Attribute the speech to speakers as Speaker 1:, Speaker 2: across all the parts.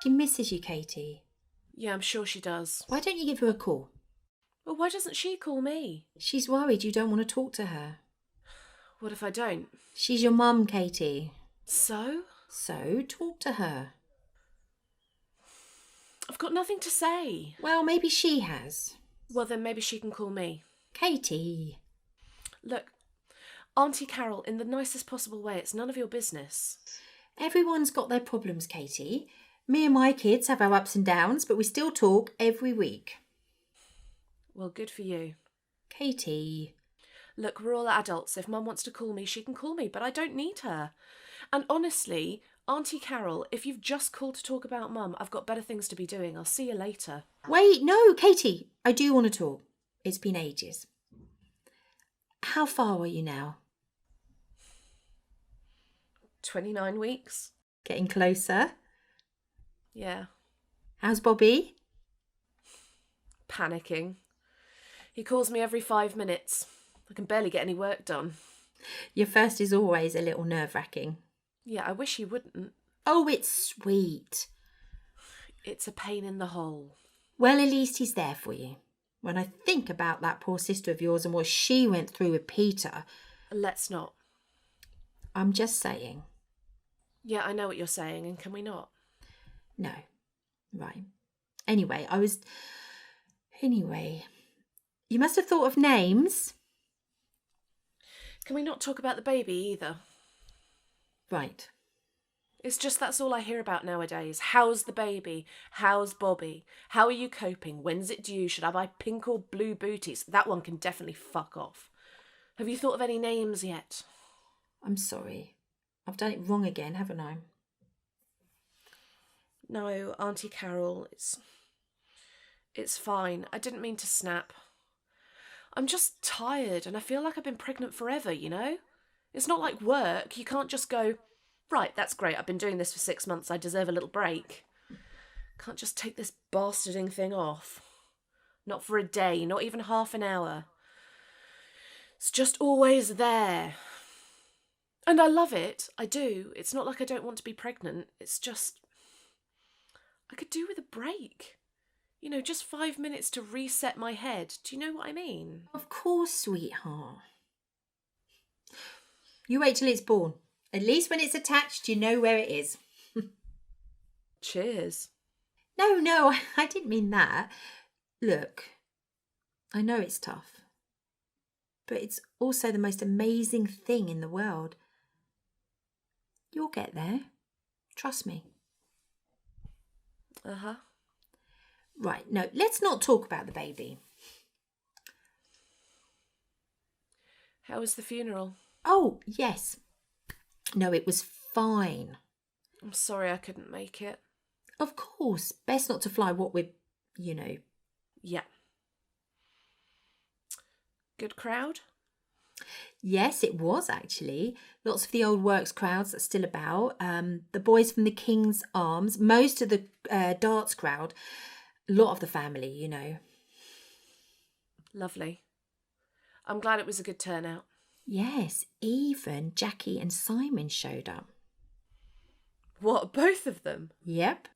Speaker 1: She misses you, Katie.
Speaker 2: Yeah, I'm sure she does.
Speaker 1: Why don't you give her a call?
Speaker 2: Well, why doesn't she call me?
Speaker 1: She's worried you don't want to talk to her.
Speaker 2: What if I don't?
Speaker 1: She's your mum, Katie.
Speaker 2: So?
Speaker 1: So talk to her.
Speaker 2: I've got nothing to say.
Speaker 1: Well, maybe she has.
Speaker 2: Well, then maybe she can call me.
Speaker 1: Katie.
Speaker 2: Look, Auntie Carol, in the nicest possible way, it's none of your business.
Speaker 1: Everyone's got their problems, Katie. Me and my kids have our ups and downs, but we still talk every week.
Speaker 2: Well, good for you.
Speaker 1: Katie.
Speaker 2: Look, we're all adults. If Mum wants to call me, she can call me, but I don't need her. And honestly, Auntie Carol, if you've just called to talk about Mum, I've got better things to be doing. I'll see you later.
Speaker 1: Wait, no, Katie. I do want to talk. It's been ages. How far are you now?
Speaker 2: 29 weeks?
Speaker 1: Getting closer.
Speaker 2: Yeah.
Speaker 1: How's Bobby?
Speaker 2: Panicking. He calls me every 5 minutes. I can barely get any work done.
Speaker 1: Your first is always a little nerve-wracking.
Speaker 2: Yeah, I wish he wouldn't.
Speaker 1: Oh, it's sweet.
Speaker 2: It's a pain in the hole.
Speaker 1: Well, at least he's there for you. When I think about that poor sister of yours and what she went through with Peter...
Speaker 2: Let's not.
Speaker 1: I'm just saying.
Speaker 2: Yeah, I know what you're saying, and can we not?
Speaker 1: No. Right. Anyway, you must have thought of names.
Speaker 2: Can we not talk about the baby either?
Speaker 1: Right.
Speaker 2: It's just that's all I hear about nowadays. How's the baby? How's Bobby? How are you coping? When's it due? Should I buy pink or blue booties? That one can definitely fuck off. Have you thought of any names yet?
Speaker 1: I'm sorry. I've done it wrong again, haven't I?
Speaker 2: No, Auntie Carol, it's fine. I didn't mean to snap. I'm just tired and I feel like I've been pregnant forever, you know? It's not like work. You can't just go, right, that's great. I've been doing this for 6 months. I deserve a little break. Can't just take this bastarding thing off. Not for a day, not even half an hour. It's just always there. And I love it. I do. It's not like I don't want to be pregnant. It's just... I could do with a break. You know, just 5 minutes to reset my head. Do you know what I mean?
Speaker 1: Of course, sweetheart. You wait till it's born. At least when it's attached, you know where it is.
Speaker 2: Cheers.
Speaker 1: No, I didn't mean that. Look, I know it's tough, but it's also the most amazing thing in the world. You'll get there. Trust me.
Speaker 2: Uh-huh.
Speaker 1: Right, no, let's not talk about the baby.
Speaker 2: How was the funeral?
Speaker 1: Oh, yes. No, it was fine.
Speaker 2: I'm sorry I couldn't make it.
Speaker 1: Of course, best not to fly what we're, you know.
Speaker 2: Yeah. Good crowd?
Speaker 1: Yes, it was actually. Lots of the old works crowds that's still about. The boys from the King's Arms, most of the darts crowd, a lot of the family, you know.
Speaker 2: Lovely. I'm glad it was a good turnout.
Speaker 1: Yes, even Jackie and Simon showed up.
Speaker 2: What, both of them?
Speaker 1: Yep.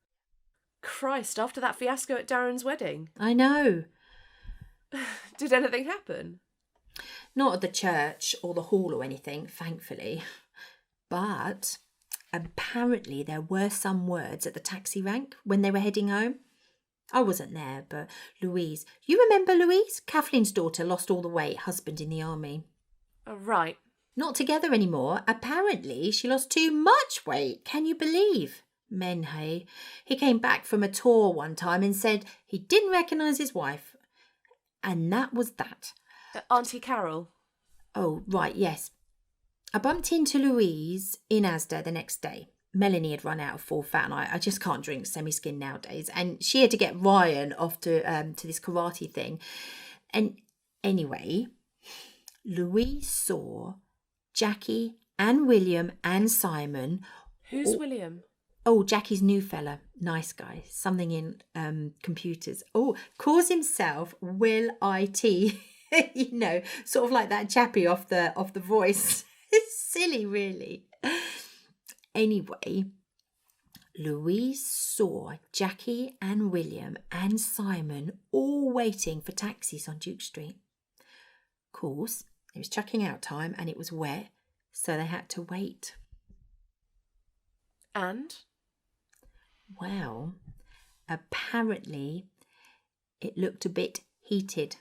Speaker 2: Christ, after that fiasco at Darren's wedding.
Speaker 1: I know.
Speaker 2: Did anything happen?
Speaker 1: Not at the church or the hall or anything, thankfully. But apparently there were some words at the taxi rank when they were heading home. I wasn't there, but Louise... You remember Louise? Kathleen's daughter lost all the weight, husband in the army.
Speaker 2: Oh, right.
Speaker 1: Not together anymore. Apparently she lost too much weight. Can you believe? Men, hey. He came back from a tour one time and said he didn't recognise his wife. And that was that.
Speaker 2: Auntie Carol?
Speaker 1: Oh, right, yes. I bumped into Louise in Asda the next day. Melanie had run out of full fat and I just can't drink semi-skin nowadays. And she had to get Ryan off to this karate thing. And anyway, Louise saw Jackie and William and Simon.
Speaker 2: Who's William?
Speaker 1: Oh, Jackie's new fella. Nice guy. Something in computers. Oh, calls himself Will IT. You know, sort of like that chappie off the Voice. It's silly, really. Anyway, Louise saw Jackie and William and Simon all waiting for taxis on Duke Street. Of course, it was chucking out time and it was wet, so they had to wait.
Speaker 2: And?
Speaker 1: Well, apparently it looked a bit heated.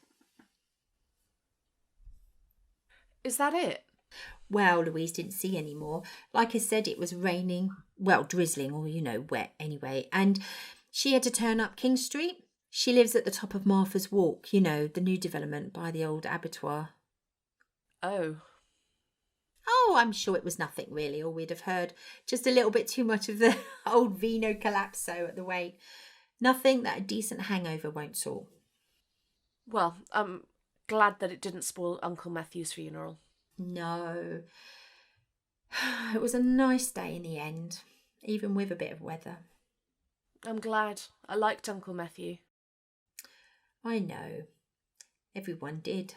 Speaker 2: Is that it?
Speaker 1: Well, Louise didn't see any more. Like I said, it was raining, well, drizzling or, wet anyway. And she had to turn up King Street. She lives at the top of Martha's Walk, the new development by the old abattoir.
Speaker 2: Oh.
Speaker 1: Oh, I'm sure it was nothing really, or we'd have heard just a little bit too much of the old Vino Collapso at the wake. Nothing that a decent hangover won't sort.
Speaker 2: Well, I'm glad that it didn't spoil Uncle Matthew's funeral.
Speaker 1: No. It was a nice day in the end, even with a bit of weather.
Speaker 2: I'm glad. I liked Uncle Matthew.
Speaker 1: I know. Everyone did.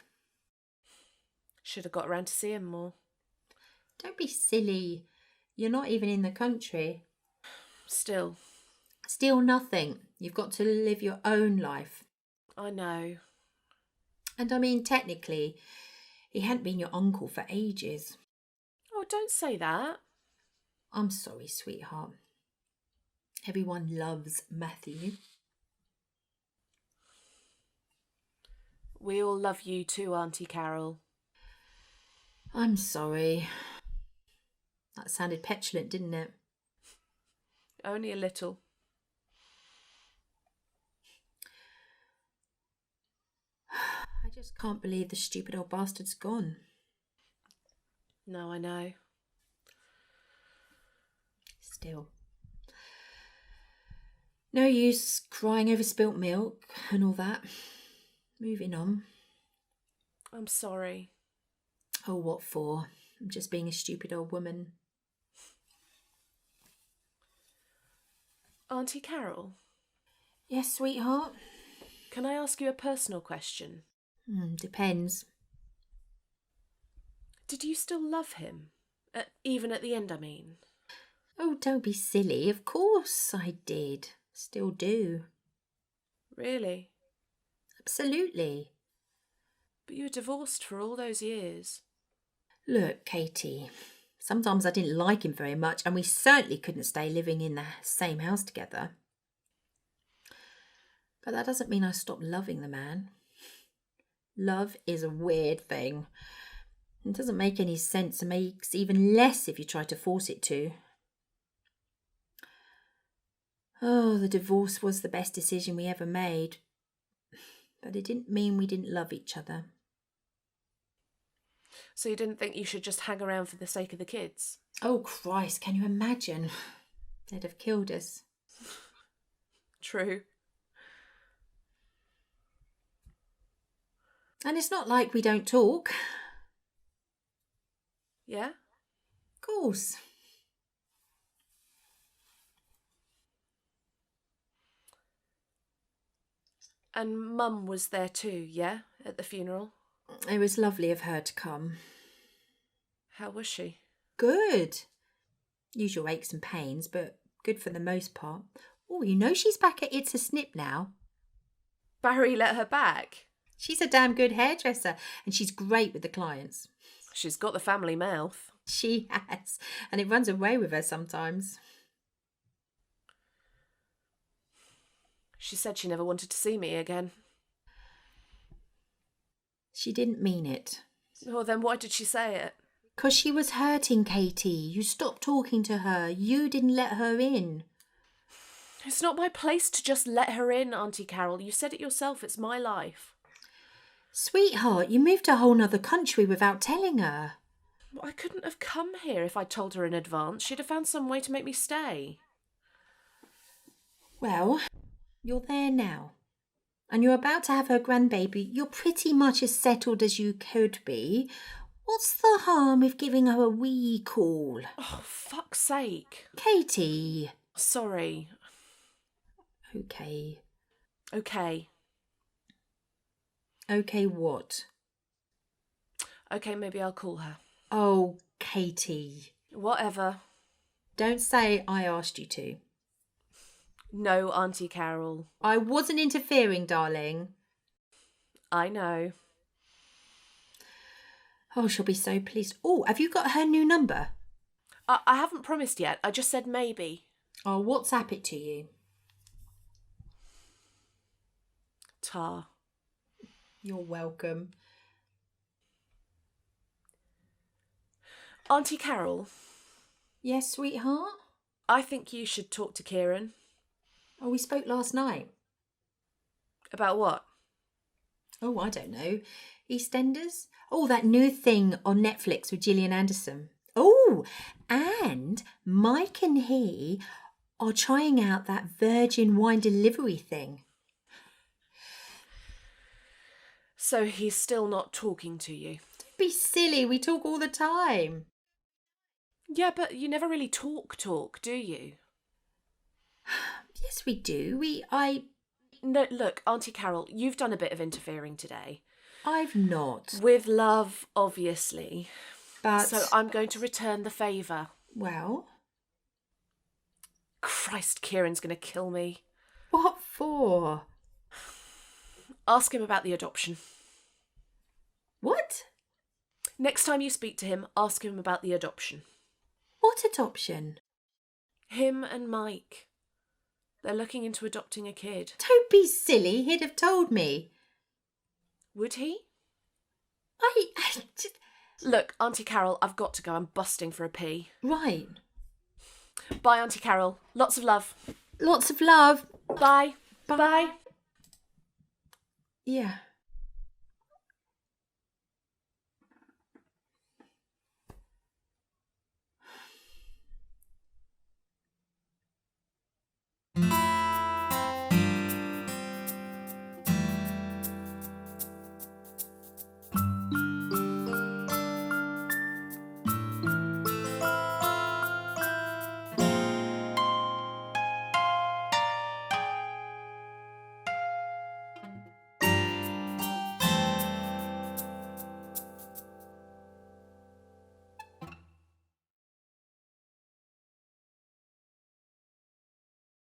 Speaker 2: Should have got around to see him more.
Speaker 1: Don't be silly. You're not even in the country.
Speaker 2: Still.
Speaker 1: Still nothing. You've got to live your own life.
Speaker 2: I know.
Speaker 1: And I mean, technically, he hadn't been your uncle for ages.
Speaker 2: Oh, don't say that.
Speaker 1: I'm sorry, sweetheart. Everyone loves Matthew.
Speaker 2: We all love you too, Auntie Carol.
Speaker 1: I'm sorry. That sounded petulant, didn't it?
Speaker 2: Only a little.
Speaker 1: I just can't believe the stupid old bastard's gone.
Speaker 2: No, I know.
Speaker 1: Still. No use crying over spilt milk and all that. Moving on.
Speaker 2: I'm sorry.
Speaker 1: Oh, what for? I'm just being a stupid old woman.
Speaker 2: Auntie Carol?
Speaker 1: Yes, sweetheart?
Speaker 2: Can I ask you a personal question?
Speaker 1: Depends.
Speaker 2: Did you still love him? Even at the end, I mean.
Speaker 1: Oh, don't be silly. Of course I did. Still do.
Speaker 2: Really?
Speaker 1: Absolutely.
Speaker 2: But you were divorced for all those years.
Speaker 1: Look, Katie, sometimes I didn't like him very much, and we certainly couldn't stay living in the same house together. But that doesn't mean I stopped loving the man. Love is a weird thing. It doesn't make any sense and makes even less if you try to force it to. Oh, the divorce was the best decision we ever made. But it didn't mean we didn't love each other.
Speaker 2: So you didn't think you should just hang around for the sake of the kids?
Speaker 1: Oh, Christ, can you imagine? They'd have killed us.
Speaker 2: True.
Speaker 1: And it's not like we don't talk.
Speaker 2: Yeah?
Speaker 1: Of course.
Speaker 2: And Mum was there too, yeah? At the funeral?
Speaker 1: It was lovely of her to come.
Speaker 2: How was she?
Speaker 1: Good. Usual aches and pains, but good for the most part. Oh, she's back at It's a Snip now.
Speaker 2: Barry let her back?
Speaker 1: She's a damn good hairdresser and she's great with the clients.
Speaker 2: She's got the family mouth.
Speaker 1: She has, and it runs away with her sometimes.
Speaker 2: She said she never wanted to see me again.
Speaker 1: She didn't mean it.
Speaker 2: Well, then why did she say it?
Speaker 1: 'Cause she was hurting, Katie. You stopped talking to her. You didn't let her in.
Speaker 2: It's not my place to just let her in, Auntie Carol. You said it yourself. It's my life.
Speaker 1: Sweetheart, you moved to a whole nother country without telling her.
Speaker 2: Well, I couldn't have come here if I'd told her in advance. She'd have found some way to make me stay.
Speaker 1: Well, you're there now. And you're about to have her grandbaby. You're pretty much as settled as you could be. What's the harm with giving her a wee call?
Speaker 2: Oh, fuck's sake.
Speaker 1: Katie.
Speaker 2: Sorry.
Speaker 1: Okay.
Speaker 2: Okay.
Speaker 1: Okay, what?
Speaker 2: Okay, maybe I'll call her.
Speaker 1: Oh, Katie.
Speaker 2: Whatever.
Speaker 1: Don't say I asked you to.
Speaker 2: No, Auntie Carol.
Speaker 1: I wasn't interfering, darling.
Speaker 2: I know.
Speaker 1: Oh, she'll be so pleased. Oh, have you got her new number?
Speaker 2: I haven't promised yet. I just said maybe.
Speaker 1: I'll WhatsApp it to you.
Speaker 2: Tar.
Speaker 1: You're welcome.
Speaker 2: Auntie Carol,
Speaker 1: Yes, sweetheart?
Speaker 2: I think you should talk to Kieran.
Speaker 1: Oh, we spoke last night.
Speaker 2: About what?
Speaker 1: Oh, I don't know. EastEnders? Oh, that new thing on Netflix with Gillian Anderson. Oh, and Mike and he are trying out that Virgin wine delivery thing.
Speaker 2: So he's still not talking to you?
Speaker 1: Don't be silly, we talk all the time.
Speaker 2: Yeah, but you never really talk, do you?
Speaker 1: Yes, we do.
Speaker 2: No, look, Auntie Carol, you've done a bit of interfering today.
Speaker 1: I've not.
Speaker 2: With love, obviously.
Speaker 1: But...
Speaker 2: So I'm going to return the favour.
Speaker 1: Well?
Speaker 2: Christ, Kieran's going to kill me.
Speaker 1: What for?
Speaker 2: Ask him about the adoption.
Speaker 1: What?
Speaker 2: Next time you speak to him, ask him about the adoption.
Speaker 1: What adoption?
Speaker 2: Him and Mike. They're looking into adopting a kid.
Speaker 1: Don't be silly. He'd have told me.
Speaker 2: Would he?
Speaker 1: I
Speaker 2: Look, Auntie Carol, I've got to go. I'm busting for a pee.
Speaker 1: Right.
Speaker 2: Bye, Auntie Carol. Lots of love.
Speaker 1: Lots of love.
Speaker 2: Bye.
Speaker 1: Bye.
Speaker 2: Bye.
Speaker 1: Yeah.